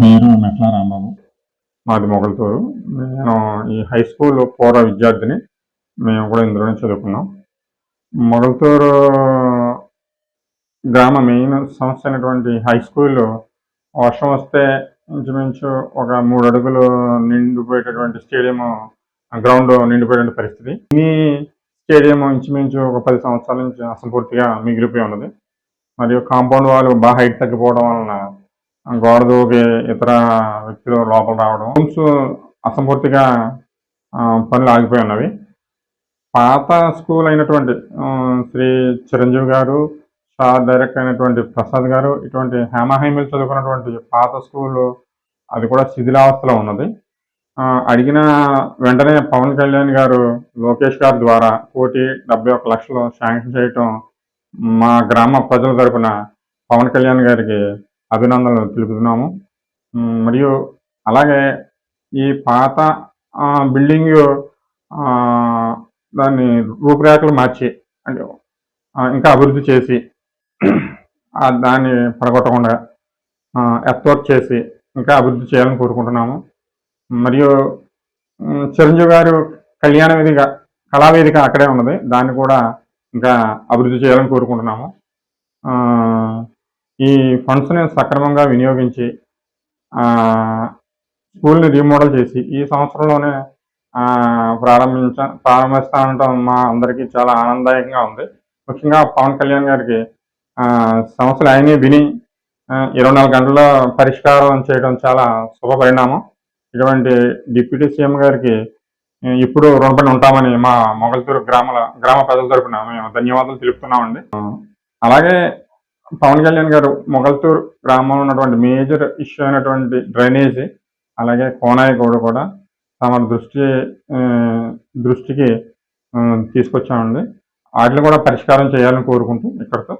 పేరు మెట్ల రాంబాబు. మాది మొగల్తూరు. నేను ఈ హై స్కూల్ పూర్వ విద్యార్థిని. మేము కూడా ఇందులోనే చదువుకున్నాం. మొగల్తూరు గ్రామ మెయిన్ సమస్య అయినటువంటి హై స్కూల్లో వర్షం వస్తే ఇంచుమించు ఒక 3 అడుగులు నిండిపోయేటటువంటి స్టేడియము గ్రౌండ్ నిండిపోయేటువంటి పరిస్థితి. ఈ స్టేడియం ఇంచుమించు ఒక 10 సంవత్సరాల నుంచి అసంపూర్తిగా మిగిలిపోయి ఉన్నది. మరియు కాంపౌండ్ వాళ్ళు బాగా హైట్ తగ్గిపోవడం వలన గోడ దూకి ఇతర వ్యక్తులు లోపల రావడం, రూమ్స్ అసంపూర్తిగా పనులు ఆగిపోయి ఉన్నవి. పాత స్కూల్ అయినటువంటి శ్రీ చిరంజీవి గారు, డైరెక్టర్ అయినటువంటి ప్రసాద్ గారు ఇటువంటి హేమహైమీలు చదువుకున్నటువంటి పాత స్కూల్ అది కూడా శిథిలావస్థలో ఉన్నది. అడిగిన వెంటనే పవన్ కళ్యాణ్ గారు లోకేష్ గారి ద్వారా 1,71,00,000 శాంక్షన్ చేయటం మా గ్రామ ప్రజల తరపున పవన్ కళ్యాణ్ గారికి అభినందనలు తెలుపుతున్నాము. మరియు అలాగే ఈ పాత బిల్డింగ్ దాన్ని రూపురేఖలు మార్చి అంటే ఇంకా అభివృద్ధి చేసి దాన్ని పడగొట్టకుండా ఎర్త్వర్క్ చేసి ఇంకా అభివృద్ధి చేయాలని కోరుకుంటున్నాము. మరియు చిరంజీవి గారు కళావేదిక అక్కడే ఉన్నది, దాన్ని కూడా ఇంకా అభివృద్ధి చేయాలని కోరుకుంటున్నాము. ఈ ఫండ్స్ని సక్రమంగా వినియోగించి స్కూల్ని రీమోడల్ చేసి ఈ సంవత్సరంలోనే ప్రారంభిస్తానంటాం మా అందరికీ చాలా ఆనందదాయకంగా ఉంది. ముఖ్యంగా పవన్ కళ్యాణ్ గారికి సమస్యలు ఆయనే విని 24 గంటల్లో పరిష్కారం చేయడం చాలా శుభ పరిణామం. ఇటువంటి డిప్యూటీ సీఎం గారికి ఇప్పుడు రుణపడి ఉంటామని మా మొగల్తూరు గ్రామ ప్రజల తరపున మేము ధన్యవాదాలు తెలుపుతున్నామండి. అలాగే పవన్ కళ్యాణ్ గారు మొగల్తూరు గ్రామంలో ఉన్నటువంటి మేజర్ ఇష్యూ అయినటువంటి డ్రైనేజీ, అలాగే కోనాయి కూడా తమ దృష్టికి తీసుకొచ్చామండి. వాటిని కూడా పరిష్కారం చేయాలని కోరుకుంటూ ఇక్కడితో